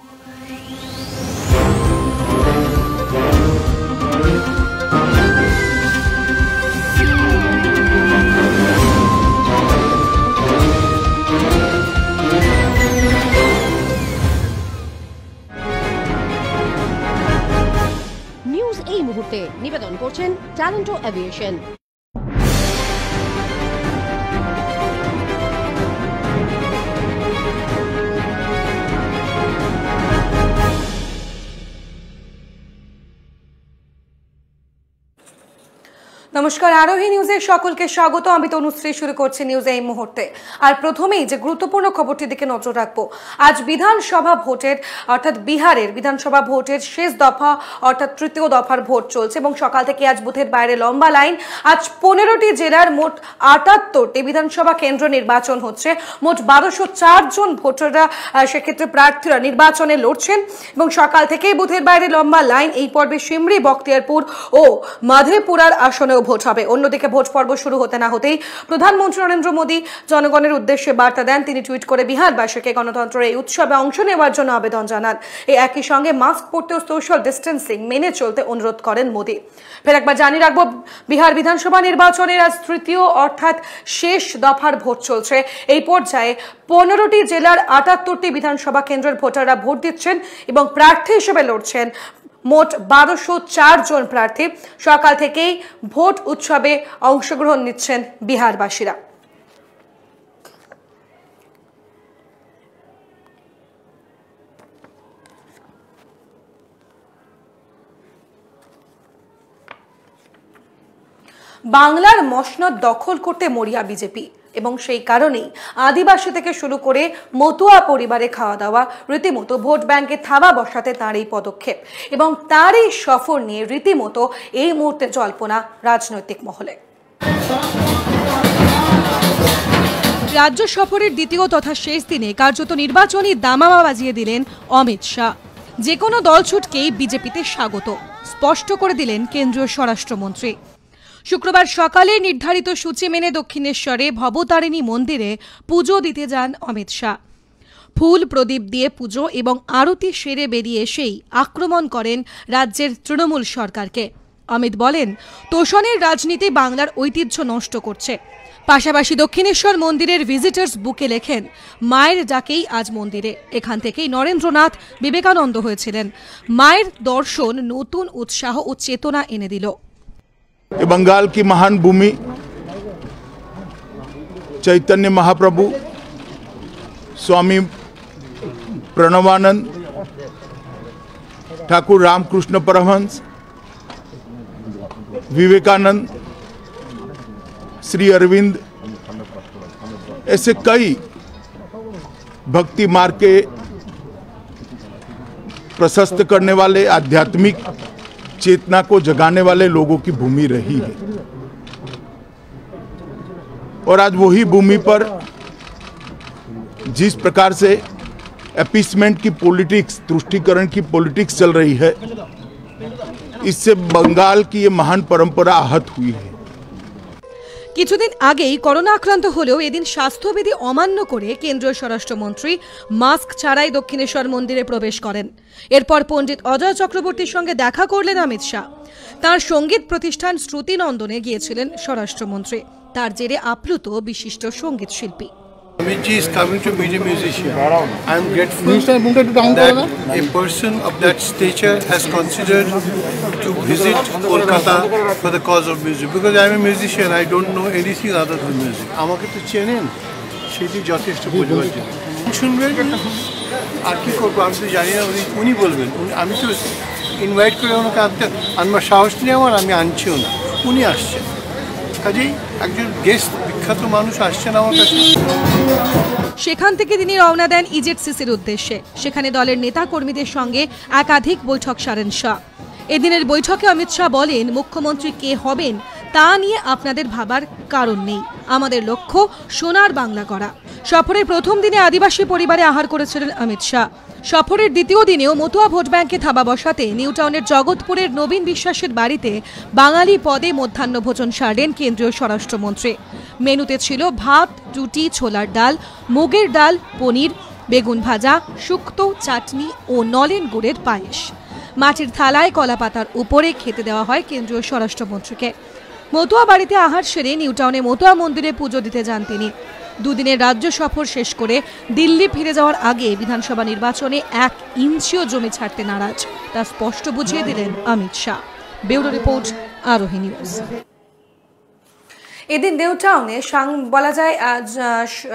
News এই মুহূর্তে নিবেদন করছেন ট্যালেন্টো এভিয়েশন। নমস্কার, আরোহী নিউজে সকলকে স্বাগত। আমি তনুশ্রী, শুরু করছি নিউজ এই মুহূর্তে। আর প্রথমেই যে গুরুত্বপূর্ণ খবরটির দিকে নজর রাখবো। আজ বিধানসভা ভোটের অর্থাৎ বিহারের বিধানসভা ভোটের শেষ দফা অর্থাৎ তৃতীয় দফার ভোট চলছে এবং সকাল থেকে আজ বুথের বাইরে লম্বা লাইন। আজ 15টি জেলার মোট 78টি বিধানসভা কেন্দ্র নির্বাচন হচ্ছে। মোট 1204 জন ভোটাররা সেক্ষেত্রে প্রার্থীরা নির্বাচনে লড়ছেন এবং সকাল থেকেই বুথের বাইরে লম্বা লাইন। এই পর্বে সিমরি, বখতিয়ারপুর ও মাধেপুরার আসনে ভোট হবে। অন্যদিকে ভোট পর্ব শুরু হতে না হতেই প্রধানমন্ত্রী নরেন্দ্র মোদী জনগণের উদ্দেশ্যে বার্তা দেন। তিনি টুইট করে বিহারবাসীকে গণতন্ত্রের এই উৎসবে অংশ নেওয়ার জন্য আবেদন জানান। এই একই সঙ্গে মাস্ক পরতে ও সোশ্যাল ডিস্টেন্সিং মেনে চলতে অনুরোধ করেন মোদী। ফের একবার জানিয়ে রাখবো, বিহার বিধানসভা নির্বাচনের আজ তৃতীয় অর্থাৎ শেষ দফার ভোট চলছে। এই পর্যায়ে 15টি জেলার 78টি বিধানসভা কেন্দ্রের ভোটাররা ভোট দিচ্ছেন এবং প্রার্থী হিসেবে লড়ছেন মোট 1204 জন প্রার্থী। সকাল থেকেই ভোট উৎসবে অংশগ্রহণ নিচ্ছেন বিহারবাসীরা। বাংলার মসনদ দখল করতে মরিয়া বিজেপি এবং সেই কারণেই আদিবাসী থেকে শুরু করে মতুয়া পরিবারে খাওয়া দাওয়া, রীতিমতো ভোট ব্যাংকে থাবা বসাতে তার এই পদক্ষেপ এবং তার এই সফর নিয়ে রীতিমতো এই মুহূর্তে জল্পনা রাজনৈতিক মহলে। রাজ্য সফরের দ্বিতীয় তথা শেষ দিনে কার্যত নির্বাচনী দামামা বাজিয়ে দিলেন অমিত শাহ। যে কোনো দলছুটকেই বিজেপিতে স্বাগত স্পষ্ট করে দিলেন কেন্দ্রীয় স্বরাষ্ট্রমন্ত্রী। শুক্রবার সকালে নির্ধারিত সূচি মেনে দক্ষিণেশ্বরে ভবতারিণী মন্দিরে পুজো দিতে যান অমিত শাহ। ফুল প্রদীপ দিয়ে পুজো এবং আরতি সেরে বেরিয়ে এসেই আক্রমণ করেন রাজ্যের তৃণমূল সরকারকে। অমিত বলেন, তোষণের রাজনীতি বাংলার ঐতিহ্য নষ্ট করছে। পাশাপাশি দক্ষিণেশ্বর মন্দিরের ভিজিটার্স বুকে লেখেন, মায়ের ডাকেই আজ মন্দিরে। এখান থেকেই নরেন্দ্রনাথ বিবেকানন্দ হয়েছিলেন। মায়ের দর্শন নতুন উৎসাহ ও চেতনা এনে দিল। बंगाल की महान भूमि चैतन्य महाप्रभु, स्वामी प्रणवानंद, ठाकुर रामकृष्ण परमहंस, विवेकानंद, श्री अरविंद, ऐसे कई भक्ति मार्ग के प्रशस्त करने वाले, आध्यात्मिक चेतना को जगाने वाले लोगों की भूमि रही है और आज वही भूमि पर जिस प्रकार से अपीसमेंट की पॉलिटिक्स, तुष्टीकरण की पॉलिटिक्स चल रही है, इससे बंगाल की ये महान परंपरा आहत हुई है। কিছুদিন আগেই করোনা আক্রান্ত হলেও এদিন স্বাস্থ্যবিধি অমান্য করে কেন্দ্রীয় স্বরাষ্ট্রমন্ত্রী মাস্ক ছাড়াই দক্ষিণেশ্বর মন্দিরে প্রবেশ করেন। এরপর পণ্ডিত অজয় চক্রবর্তীর সঙ্গে দেখা করলেন অমিত শাহ। তাঁর সঙ্গীত প্রতিষ্ঠান শ্রুতিনন্দনে গিয়েছিলেন স্বরাষ্ট্রমন্ত্রী। তার জেরে আপ্লুত বিশিষ্ট সঙ্গীত শিল্পী। Amit ji is coming to meet a musician. I am grateful that a person of that stature has considered to visit Kolkata for the cause of music. Because I am a musician, I don't know anything other than music. আমাকে তো চেনেন, সেটি যথেষ্ট বুঝবার জন্য শুনবেন। আর কি করবো আমি তো জানি না, উনি বলবেন। আমি তো ইনভাইট করে ওনাকে আনবার সাহস নেই আমার, আমি আনছিও না, উনি আসছেন। কাজেই একজন গেস্ট, বিখ্যাত মানুষ আসছেন আমার কাছে। সেখান থেকে তিনি রওনা দেন ইজেডসিসির উদ্দেশ্যে। সেখানে দলের নেতা কর্মীদের সঙ্গে একাধিক বৈঠক সারেন শাহ। এদিনের বৈঠকে অমিত শাহ বলেন, মুখ্যমন্ত্রী কে হবেন তা নিয়ে আপনাদের ভাবার কারণ নেই। আমাদের লক্ষ্য সোনার বাংলা করা। সফরের প্রথম দিনে আদিবাসী পরিবারে আহার করেছিলেন অমিত শাহ। সফরের দ্বিতীয় দিনেও মতুয়া ভোট ব্যাংকে থাবা বসাতে নিউ টাউনের জগৎপুরের নবীন বিশ্বাসের বাড়িতে বাঙালি পদে মধ্যাহ্ন ভোজন সারলেন কেন্দ্রীয় স্বরাষ্ট্রমন্ত্রী। মেনুতে ছিল ভাত, রুটি, ছোলার ডাল, মুগের ডাল, পনির, বেগুন ভাজা, শুক্তো, চাটনি ও নলেন গুড়ের পায়েস। মাটির থালায় কলাপাতার উপরে খেতে দেওয়া হয় কেন্দ্রীয় স্বরাষ্ট্রমন্ত্রীকে। মতুয়া বাড়িতে আহার সেরে নিউটাউনে মতুয়া মন্দিরে পুজো দিতে যান তিনি। দুদিনের রাজ্য সফর শেষ করে দিল্লি ফিরে যাওয়ার আগে বিধানসভা নির্বাচনে 1 ইঞ্চিও জমি ছাড়তে নারাজ, তা স্পষ্ট বুঝিয়ে দিলেন অমিত শাহ। ব্যুরো রিপোর্ট, আরোহী নিউজ। এদিন নিউটাউনে বলা যায়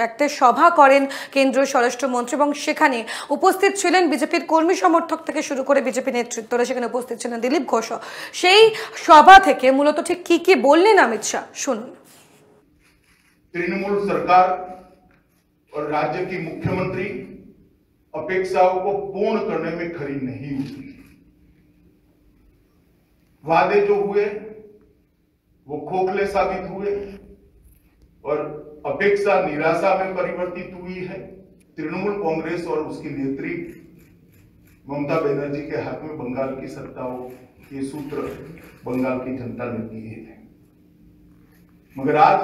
একটা সভা করেন কেন্দ্রীয় স্বরাষ্ট্রমন্ত্রী এবং সেখানে উপস্থিত ছিলেন বিজেপির কর্মী সমর্থক থেকে শুরু করে বিজেপি নেতৃত্বরা, সেখানে উপস্থিত ছিলেন দিলীপ ঘোষ। সেই সভা থেকে মূলত ঠিক কি বললেন অমিত শাহ, শুনুন। तृणमूल सरकार और राज्य की मुख्यमंत्री अपेक्षाओं को पूर्ण करने में खरी नहीं हुई। वादे जो हुए वो खोखले साबित हुए और अपेक्षा निराशा में परिवर्तित हुई है। तृणमूल कांग्रेस और उसकी नेत्री ममता बनर्जी के हाथ में बंगाल की सत्ताओं के सूत्र बंगाल की जनता ने दिए हैं। मगर आज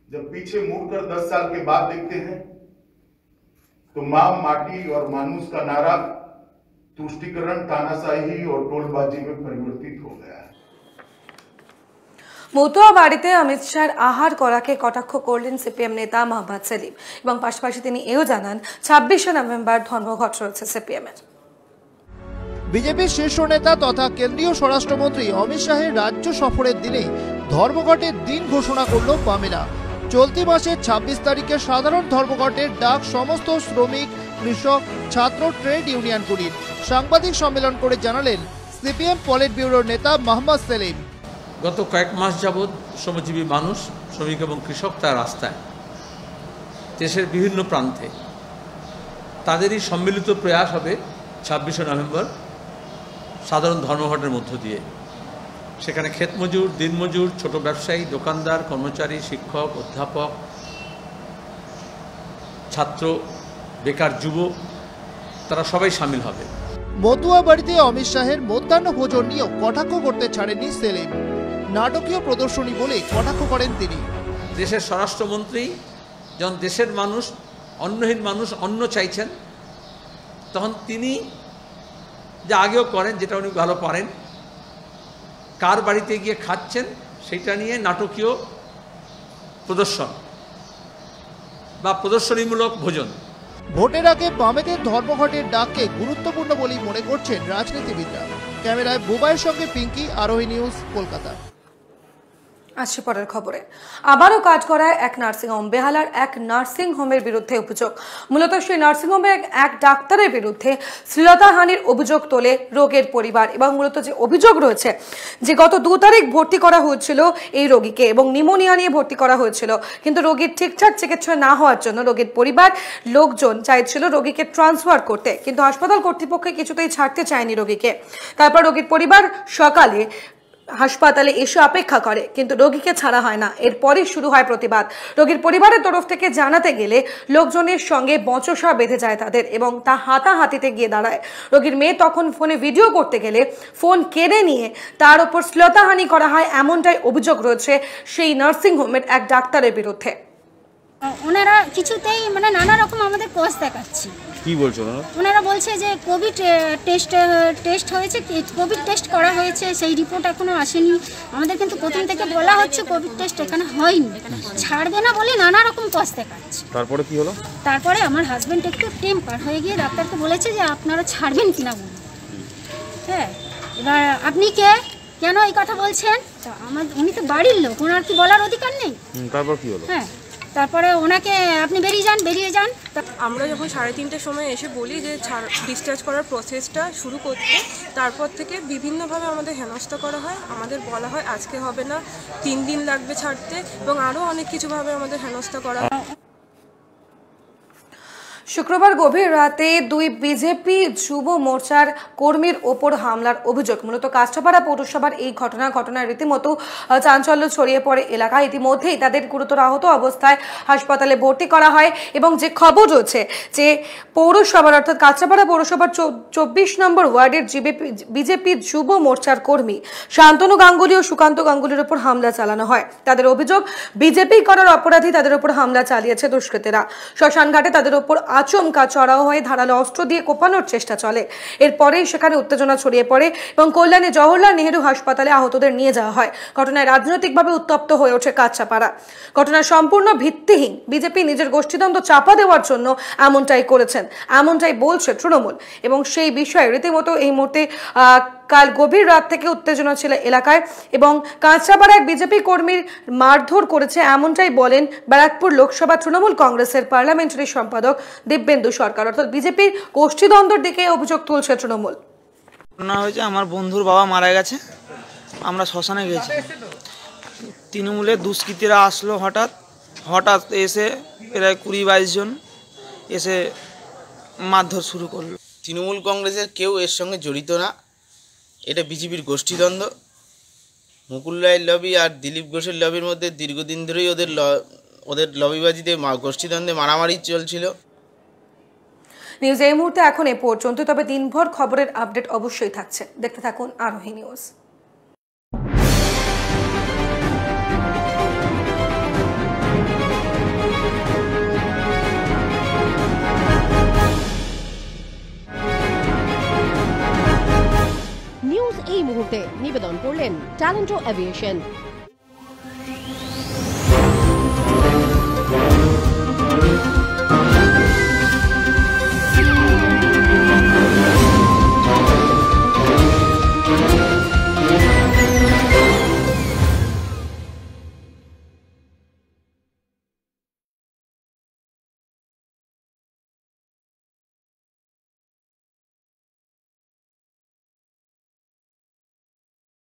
जब पीछे मुड़कर 10 साल के बाद देखते हैं तो मां, माटी और मानुष का नारा तुष्टीकरण, तानाशाही और टोलबाजी में परिवर्तित हो गया है। মতুয়া বাড়িতে অমিত শাহর আহার করাকে কটাক্ষ করলেন সিপিএম নেতা মোহাম্মদ সেলিম এবং পাশাপাশি তিনি এও জানান 26শে নভেম্বর ধর্মঘট রয়েছে সিপিএম এর। বিজেপির শীর্ষ নেতা তথা কেন্দ্রীয় স্বরাষ্ট্রমন্ত্রী অমিত শাহের রাজ্য সফরের দিনে ধর্মঘটের দিন ঘোষণা করল বামেরা। চলতি মাসের 26 তারিখে সাধারণ ধর্মঘটের ডাক সমস্ত শ্রমিক, কৃষক, ছাত্র, ট্রেড ইউনিয়নগুলির। সাংবাদিক সম্মেলন করে জানালেন সিপিএম পলিট ব্যুরোর নেতা মোহাম্মদ সেলিম। গত কয়েক মাস যাবৎ শ্রমজীবী মানুষ, শ্রমিক এবং কৃষক তার রাস্তায় দেশের বিভিন্ন প্রান্তে, তাদেরই সম্মিলিত প্রয়াস হবে 26শে নভেম্বর সাধারণ ধর্মঘটের মধ্য দিয়ে। সেখানে ক্ষেতমজুর, দিনমজুর, ছোট ব্যবসায়ী, দোকানদার, কর্মচারী, শিক্ষক, অধ্যাপক, ছাত্র, বেকার যুব, তারা সবাই সামিল হবে। মতুয়া বাড়িতে অমিত শাহের মধ্যাহ্ন ভোজন নিয়েও কটাক্ষ করতে ছাড়েননি সেলিম। নাটকীয় প্রদর্শনী বলে কটাক্ষ করেন তিনি। দেশের স্বরাষ্ট্রমন্ত্রী যখন দেশের মানুষ, অন্নহীন মানুষ অন্ন চাইছেন, তখন তিনি যা আগেও করেন, যেটা উনি ভালো পারেন, কার বাড়িতে গিয়ে খাচ্ছেন সেটা নিয়ে নাটকীয় প্রদর্শন বা প্রদর্শনীমূলক ভোজন। ভোটের আগে বামেদের ধর্মঘটের ডাককে গুরুত্বপূর্ণ বলেই মনে করছেন রাজনীতিবিদরা। ক্যামেরায় বুবাইয়ের সঙ্গে পিঙ্কি, আরোহী নিউজ, কলকাতা। আসছে পরের খবরে। আবারও কাজ করায় এক নার্সিংহোম। বেহালার এক নার্সিংহোমের বিরুদ্ধে অভিযোগ। মূলত সেই নার্সিংহোমের এক ডাক্তারের বিরুদ্ধে শ্লীলতাহানির অভিযোগ তোলে রোগীর পরিবার এবং মূলত যে অভিযোগ রয়েছে যে গত 2 তারিখ ভর্তি করা হয়েছিল এই রোগীকে এবং নিউমোনিয়া নিয়ে ভর্তি করা হয়েছিল, কিন্তু রোগীর ঠিকঠাক চিকিৎসা না হওয়ার জন্য রোগীর পরিবার লোকজন চাইছিল রোগীকে ট্রান্সফার করতে, কিন্তু হাসপাতাল কর্তৃপক্ষ কিছুতেই ছাড়তে চায়নি রোগীকে। তারপর রোগীর পরিবার সকালে হাসপাতালে এসে অপেক্ষা করে, কিন্তু রোগীকে ছাড়া হয় না। এরপরই শুরু হয় প্রতিবাদ। রোগীর পরিবারের তরফ থেকে জানাতে গেলে লোকজনের সঙ্গে বচসা বেঁধে যায় তাদের এবং তা হাতাহাতিতে গিয়ে দাঁড়ায়। রোগীর মেয়ে তখন ফোনে ভিডিও করতে গেলে ফোন কেড়ে নিয়ে তার উপর শ্লীলতাহানি করা হয়, এমনটাই অভিযোগ রয়েছে সেই নার্সিংহোমের এক ডাক্তারের বিরুদ্ধে। ওনারা কিছুতেই নানা রকম আমাদের কোর্স দেখাচ্ছে। কি বলছো? ওনারা বলছে যে কোভিড টেস্ট হয়েছে, কোভিড টেস্ট করা হয়েছে, সেই রিপোর্ট এখনো আসেনি। আমাদের কিন্তু প্রথম থেকে বলা হচ্ছে কোভিড টেস্ট এখানে হয়নি, ছাড়বে না বলে নানা রকম কোর্স দেখাচ্ছে। তারপরে কি হলো? তারপরে আমার হাজবেন্ড একটু টেম্পার হয়ে গিয়ে ডাক্তারকে বলেছে যে আপনারা ছাড়বেন কিনা বলুন। হ্যাঁ, এবার আপনি কেন এই কথা বলছেন? উনি তো বাড়ির লোক, ওনার কি বলার অধিকার নেই? তারপর কি হলো? হ্যাঁ, তারপরে ওনাকে আপনি বেরিয়ে যান। আমরা যখন 3:30টার সময় এসে বলি যে ডিসচার্জ করার প্রসেসটা শুরু করতে, তারপর থেকে বিভিন্নভাবে আমাদের হেনস্থা করা হয়। আমাদের বলা হয় আজকে হবে না, 3 দিন লাগবে ছাড়তে, এবং আরও অনেক কিছুভাবে আমাদের হেনস্থা করা হয়। শুক্রবার গভীর রাতে 2 বিজেপি যুব মোর্চার কর্মীর ওপর হামলার অভিযোগ। মূলত কাস্টাপাড়া পৌরসভার এই ঘটনায় রীতিমতো চাঞ্চল্য ছড়িয়ে পড়ে এলাকায়। ইতিমধ্যেই তাদের গুরুতর আহত অবস্থায় হাসপাতালে ভর্তি করা হয় এবং যে খবর রয়েছে যে পৌরসভার অর্থাৎ কাস্টাপাড়া পৌরসভার 24 নম্বর ওয়ার্ডের বিজেপি যুব মোর্চার কর্মী শান্তনু গাঙ্গুলি ও সুকান্ত গাঙ্গুলির উপর হামলা চালানো হয়। তাদের অভিযোগ বিজেপি করার অপরাধী তাদের উপর হামলা চালিয়েছে দুষ্কৃতীরা। শ্মশানঘাটে তাদের উপর আচমকা চড়াও হয়ে ধারালো অস্ত্র দিয়ে কোপানোর চেষ্টা চলে। এরপরেই সেখানে উত্তেজনা ছড়িয়ে পড়ে এবং কল্যাণী জওহরলাল নেহেরু হাসপাতালে আহতদের নিয়ে যাওয়া হয়। ঘটনায় রাজনৈতিকভাবে উত্তপ্ত হয়ে ওঠে কাঁচাপাড়া। ঘটনা সম্পূর্ণ ভিত্তিহীন। বিজেপি নিজের গোষ্ঠীদ্বন্দ্ব চাপা দেওয়ার জন্য এমনটাই করেছেন, এমনটাই বলছে তৃণমূল। এবং সেই বিষয়ে রীতিমতো এই মুহূর্তে কাল গভীর রাত থেকে উত্তেজনা ছিল এলাকায় এবং কাঁচরাপাড়ায় বিজেপি কর্মীর মারধর করেছে, এমনটাই বলেন ব্যারাকপুর লোকসভা তৃণমূল কংগ্রেসের পার্লামেন্টারি সম্পাদক দিব্যেন্দু সরকার। অর্থাৎ বিজেপির গোষ্ঠীদ্বন্দ্বের দিকে অভিযোগ তুলছে তৃণমূল। ঘটনা হয়েছে, আমার বন্ধুর বাবা মারা গেছে, আমরা শ্মশানে গেছি। তৃণমূলের দুষ্কৃতীরা আসলো হঠাৎ এসে প্রায় 20-22 জন এসে মারধর শুরু করলো। তৃণমূল কংগ্রেসের কেউ এর সঙ্গে জড়িত না, এটা বিজেপির গোষ্ঠীদ্বন্দ্ব। মুকুল রায়ের লবি আর দিলীপ ঘোষের লবির মধ্যে দীর্ঘদিন ধরেই ওদের লবিবাজিতে গোষ্ঠীদ্বন্দ্বে মারামারি চলছিল। নিউজ এই মুহূর্তে এখন এ পর্যন্ত, তবে দিনভর খবরের আপডেট অবশ্যই থাকছে। দেখতে থাকুন আরোহী নিউজ। নিউজ এই মুহূর্তে নিবেদন করলেন ট্যালেন্টো এভিয়েশন।